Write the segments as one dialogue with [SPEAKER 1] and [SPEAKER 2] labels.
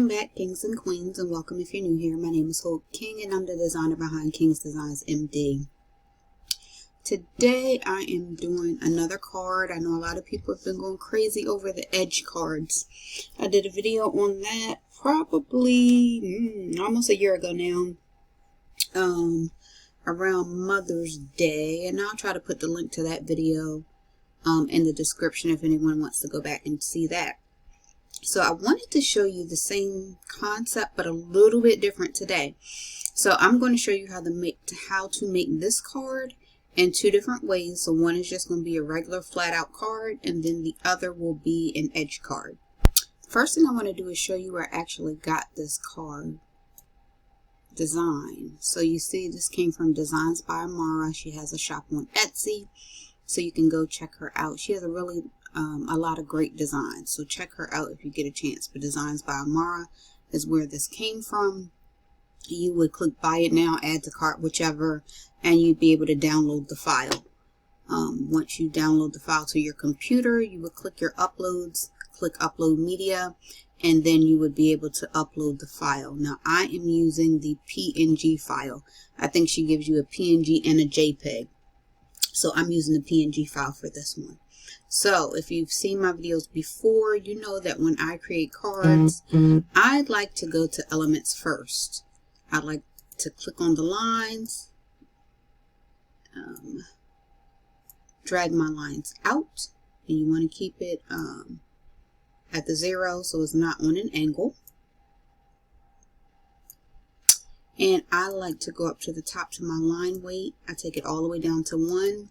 [SPEAKER 1] Welcome back, kings and queens, and welcome if you're new here. My name is Hope King, and I'm the designer behind King's Designs MD. Today, I am doing another card. I know a lot of people have been going crazy over the edge cards. I did a video on that probably almost a year ago now, around Mother's Day, and I'll try to put the link to that video in the description if anyone wants to go back and see that. So I wanted to show you the same concept, but a little bit different today. So I'm going to show you how to make this card in two different ways. So one is just going to be a regular flat out card, and then the other will be an edge card. First thing I want to do is show you where I actually got this card design. So you see this came from Designs by Amara. She has a shop on Etsy, so you can go check her out. She has a lot of great designs, so check her out if you get a chance. But Designs by Amara is where this came from. You would click buy it now, add to cart, whichever, and you'd be able to download the file. Once you download the file to your computer, you would click your uploads, click upload media, and then you would be able to upload the file. Now I am using the PNG file. I think she gives you a PNG and a JPEG, so I'm using the PNG file for this one. So if you've seen my videos before, you know that when I create cards, I'd like to go to elements first. I'd like to click on the lines, drag my lines out, and you want to keep it at the 0 so it's not on an angle. And I like to go up to the top to my line weight. I take it all the way down to 1.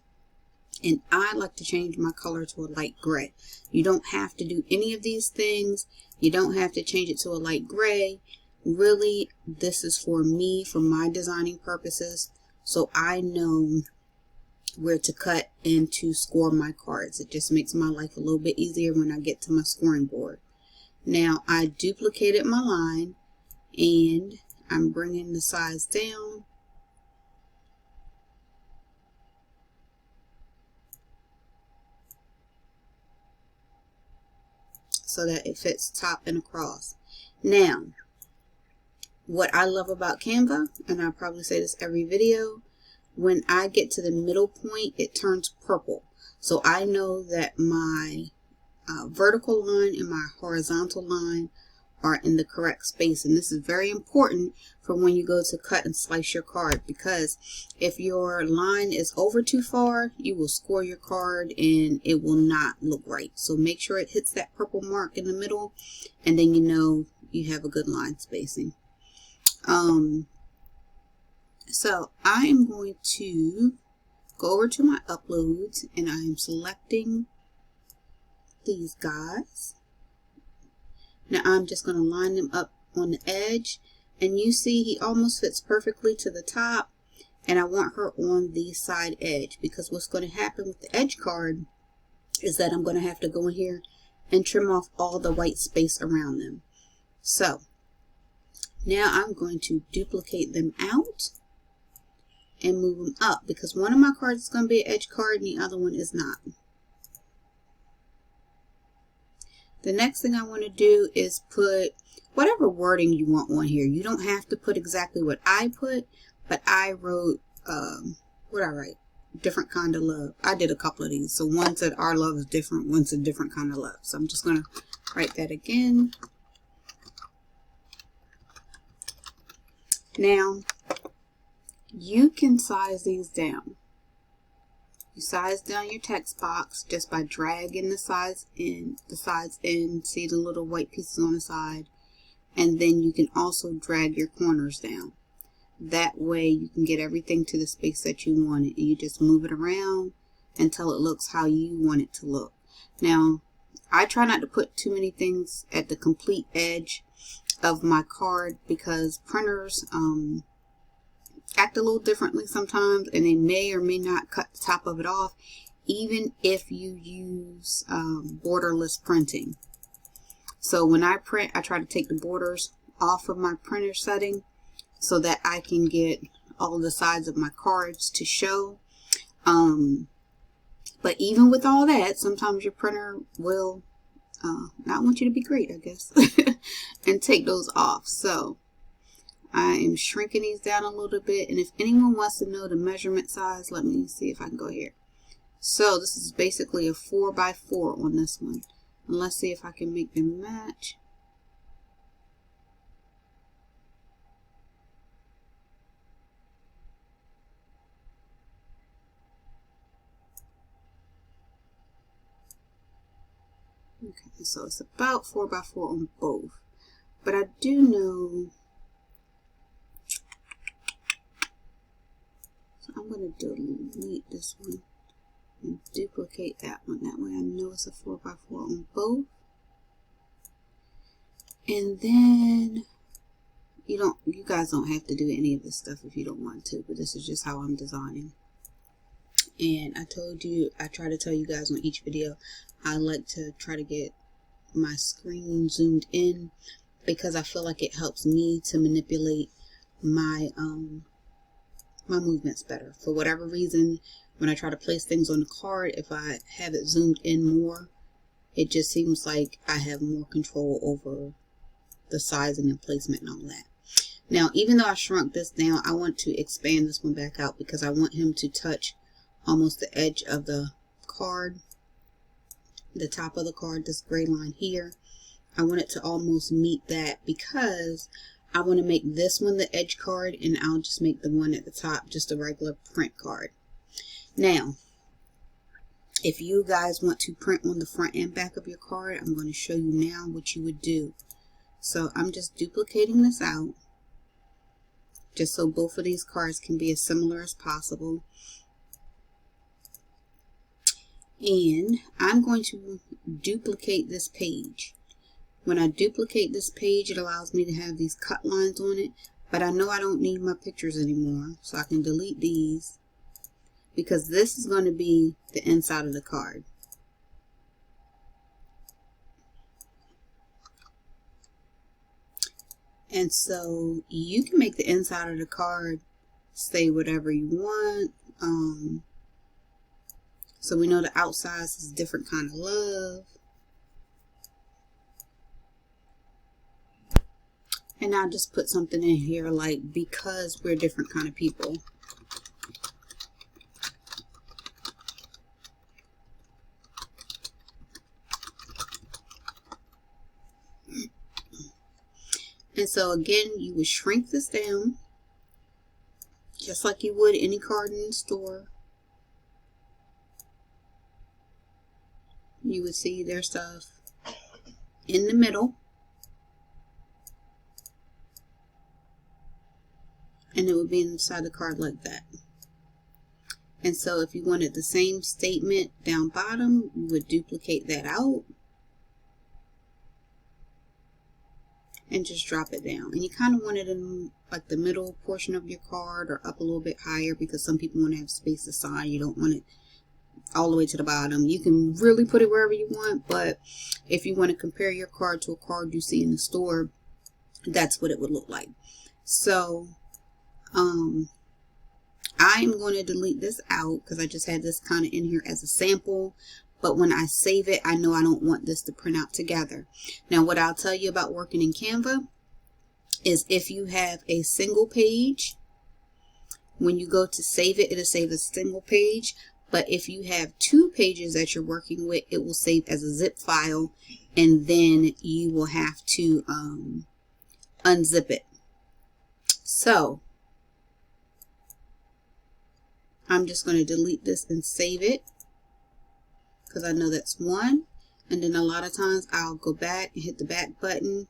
[SPEAKER 1] And I like to change my color to a light gray. You don't have to do any of these things. You don't have to change it to a light gray. Really, this is for me, for my designing purposes, so I know where to cut and to score my cards. It just makes my life a little bit easier when I get to my scoring board. Now, I duplicated my line, and I'm bringing the size down. So that it fits top and across. Now, what I love about Canva, and I probably say this every video, when I get to the middle point, it turns purple. So I know that my vertical line and my horizontal line are in the correct space. And this is very important for when you go to cut and slice your card, because if your line is over too far, you will score your card and it will not look right. So make sure it hits that purple mark in the middle, and then you know you have a good line spacing. So I am going to go over to my uploads, and I am selecting these guys. Now I'm just going to line them up on the edge, and you see he almost fits perfectly to the top, and I want her on the side edge, because what's going to happen with the edge card is that I'm going to have to go in here and trim off all the white space around them. So now I'm going to duplicate them out and move them up, because one of my cards is going to be an edge card and the other one is not. The next thing I want to do is put whatever wording you want on here. You don't have to put exactly what I put, but I wrote, what I write? Different kind of love. I did a couple of these. So one said our love is different, one said different kind of love. So I'm just going to write that again. Now, you can size these down. You size down your text box just by dragging the sides in, see the little white pieces on the side, and then you can also drag your corners down. That way you can get everything to the space that you want it, and you just move it around until it looks how you want it to look. Now, I try not to put too many things at the complete edge of my card, because printers act a little differently sometimes, and they may or may not cut the top of it off, even if you use borderless printing. So when I print, I try to take the borders off of my printer setting so that I can get all the sides of my cards to show. But even with all that, sometimes your printer will not want you to be great, I guess. and take those off. So I am shrinking these down a little bit, and if anyone wants to know the measurement size, let me see if I can go here. So this is basically a 4x4 on this one. And let's see if I can make them match. Okay, so it's about 4x4 on both. But I do know, so I'm going to delete this one and duplicate that one. That way I know it's a 4x4 on both. And then you guys don't have to do any of this stuff if you don't want to, but this is just how I'm designing. And I try to tell you guys on each video, I like to try to get my screen zoomed in because I feel like it helps me to manipulate my my movements better. For whatever reason, when I try to place things on the card, if I have it zoomed in more, it just seems like I have more control over the sizing and placement and all that. Now, even though I shrunk this down, I want to expand this one back out because I want him to touch almost the edge of the card, the top of the card, this gray line here. I want it to almost meet that because I want to make this one the edge card, and I'll just make the one at the top just a regular print card. Now, if you guys want to print on the front and back of your card, I'm going to show you now what you would do. So I'm just duplicating this out just so both of these cards can be as similar as possible. And I'm going to duplicate this page. When I duplicate this page, it allows me to have these cut lines on it, but I know I don't need my pictures anymore, so I can delete these because this is going to be the inside of the card. And so you can make the inside of the card say whatever you want. So we know the outside is a different kind of love. And I'll just put something in here like, because we're different kind of people. And so again, you would shrink this down just like you would any card in the store. You would see their stuff in the middle, and it would be inside the card like that. And so if you wanted the same statement down bottom, you would duplicate that out and just drop it down. And you kind of want it in like the middle portion of your card or up a little bit higher because some people want to have space to sign. You don't want it all the way to the bottom. You can really put it wherever you want, but if you want to compare your card to a card you see in the store, that's what it would look like. So I am going to delete this out because I just had this kind of in here as a sample, but when I save it, I know I don't want this to print out together. Now, what I'll tell you about working in Canva is if you have a single page, when you go to save it, it'll save a single page. But if you have two pages that you're working with, it will save as a zip file, and then you will have to unzip it. So I'm just going to delete this and save it because I know that's one. And then a lot of times I'll go back and hit the back button,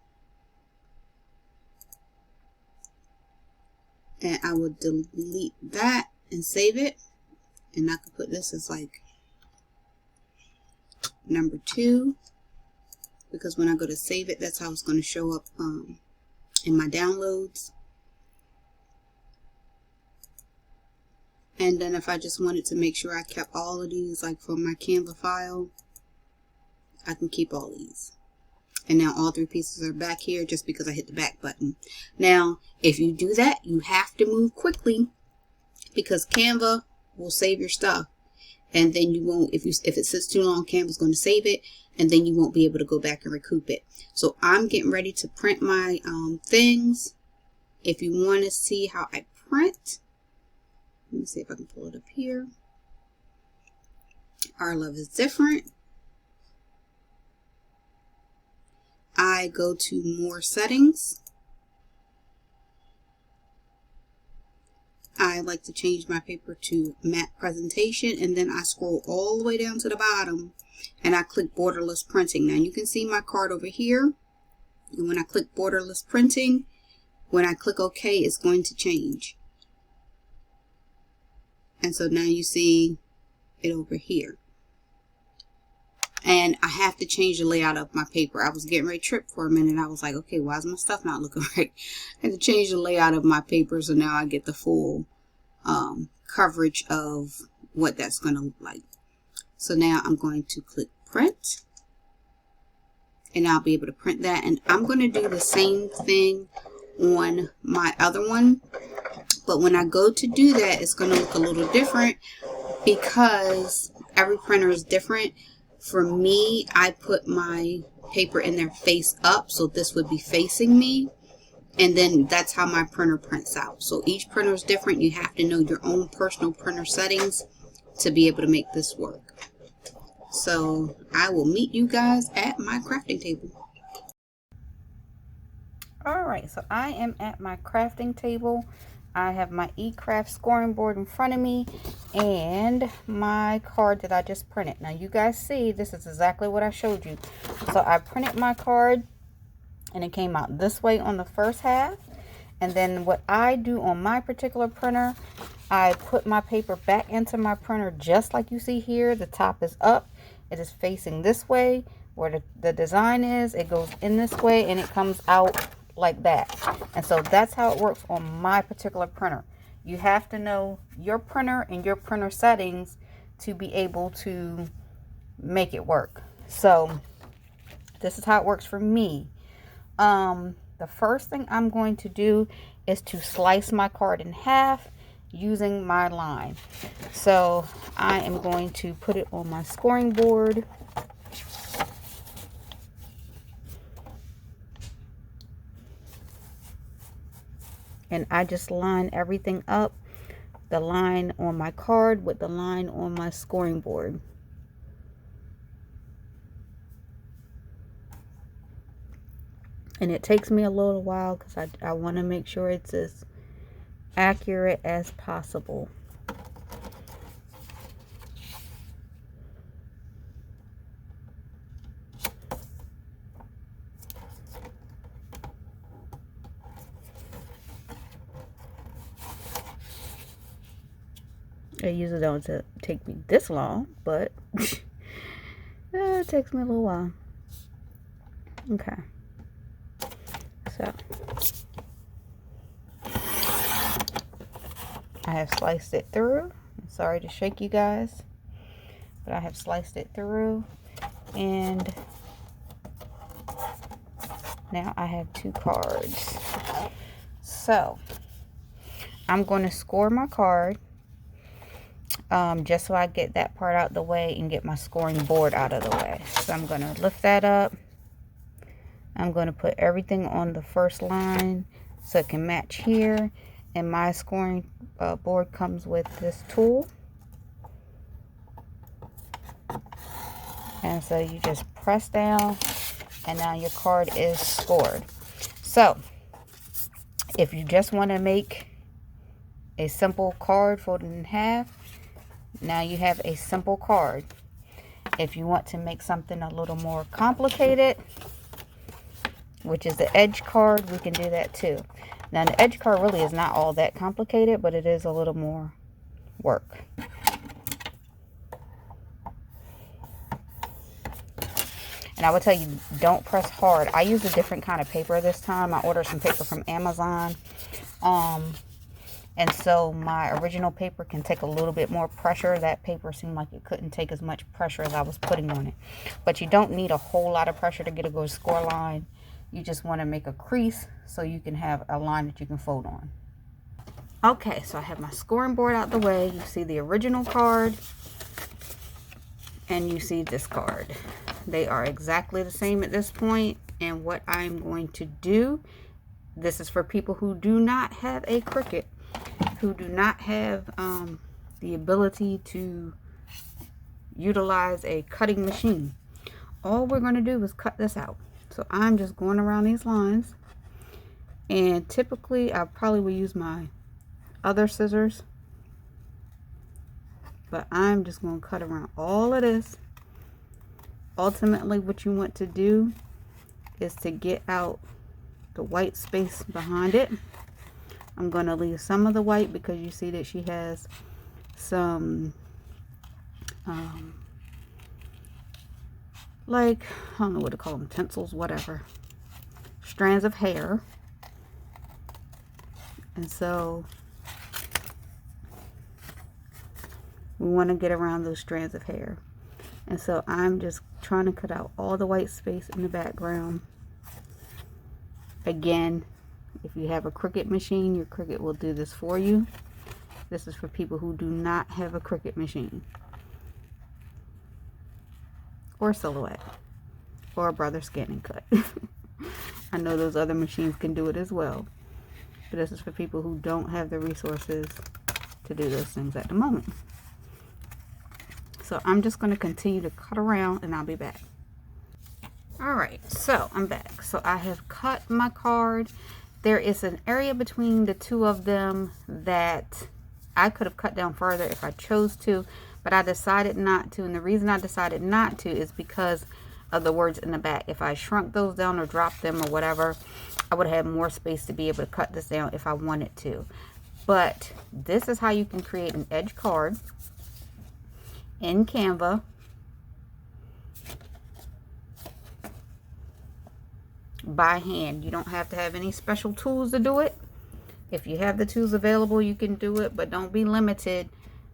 [SPEAKER 1] and I will delete that and save it. And I could put this as like number 2 because when I go to save it, that's how it's going to show up in my downloads. And then if I just wanted to make sure I kept all of these, like from my Canva file, I can keep all these. And now all 3 pieces are back here just because I hit the back button. Now, if you do that, you have to move quickly because Canva will save your stuff. and then you won't, if it sits too long, Canva's going to save it, and then you won't be able to go back and recoup it. So I'm getting ready to print my things. If you want to see how I print, let me see if I can pull it up here. Our love is different. I go to more settings. I like to change my paper to matte presentation, and then I scroll all the way down to the bottom and I click borderless printing. Now you can see my card over here, and when I click borderless printing, when I click OK, it's going to change. And so now you see it over here. And I have to change the layout of my paper. I was getting ready to trip for a minute. I was like, okay, why is my stuff not looking right? I had to change the layout of my paper, so now I get the full coverage of what that's going to look like. So now I'm going to click print, and I'll be able to print that. And I'm going to do the same thing on my other one, but when I go to do that, it's going to look a little different because every printer is different. For me, I put my paper in there face up, so this would be facing me, and then that's how my printer prints out. So each printer is different. You have to know your own personal printer settings to be able to make this work. So I will meet you guys at my crafting table. Alright, so I am at my crafting table. I have my eCraft scoring board in front of me and my card that I just printed. Now you guys see, this is exactly what I showed you. So I printed my card and it came out this way on the first half. And then what I do on my particular printer, I put my paper back into my printer just like you see here. The top is up. It is facing this way where the design is. It goes in this way and it comes out like that. And so that's how it works on my particular printer. You have to know your printer and your printer settings to be able to make it work. So this is how it works for me. The first thing I'm going to do is to slice my card in half using my line. So I am going to put it on my scoring board. And I just line everything up, the line on my card with the line on my scoring board. And it takes me a little while because I want to make sure it's as accurate as possible. It usually don't take me this long, but it takes me a little while. Okay. So I have sliced it through. I'm sorry to shake you guys, but I have sliced it through, and now I have two cards. So I'm going to score my card. Just so I get that part out the way and get my scoring board out of the way. So I'm going to lift that up. I'm going to put everything on the first line so it can match here. And my scoring board comes with this tool. And so you just press down and now your card is scored. So if you just want to make a simple card folded in half, now you have a simple card. If you want to make something a little more complicated, which is the edge card, we can do that too. Now the edge card really is not all that complicated, but it is a little more work. And I would tell you, don't press hard. I use a different kind of paper this time. I ordered some paper from Amazon. And so my original paper can take a little bit more pressure. That paper seemed like it couldn't take as much pressure as I was putting on it. But you don't need a whole lot of pressure to get a good score line. You just want to make a crease so you can have a line that you can fold on. Okay, so I have my scoring board out the way. You see the original card. and you see discard. They are exactly the same at this point. And what I'm going to do, this is for people who do not have a Cricut, who do not have the ability to utilize a cutting machine. All we're going to do is cut this out. So I'm just going around these lines, and typically I probably will use my other scissors, but I'm just going to cut around all of this. Ultimately, what you want to do is to get out the white space behind it. I'm going to leave some of the white because you see that she has some like, I don't know what to call them, tinsels, whatever, strands of hair. And so we want to get around those strands of hair. And so I'm just trying to cut out all the white space in the background. Again, if you have a Cricut machine, your Cricut will do this for you. This is for people who do not have a Cricut machine, or Silhouette, or a Brother Scan and Cut. I know those other machines can do it as well, but this is for people who don't have the resources to do those things at the moment. So I'm just going to continue to cut around, and I'll be back. Alright, so I'm back. So I have cut my card. There is an area between the two of them that I could have cut down further if I chose to, but I decided not to. And the reason I decided not to is because of the words in the back. If I shrunk those down or dropped them or whatever, I would have more space to be able to cut this down if I wanted to. But this is how you can create an edge card in Canva by hand. You don't have to have any special tools to do it. If you have the tools available, you can do it, but don't be limited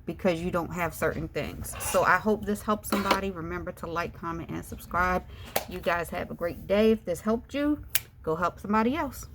[SPEAKER 1] because you don't have certain things. So I hope this helps somebody. Remember to like, comment, and subscribe. You guys have a great day. If this helped you, go help somebody else.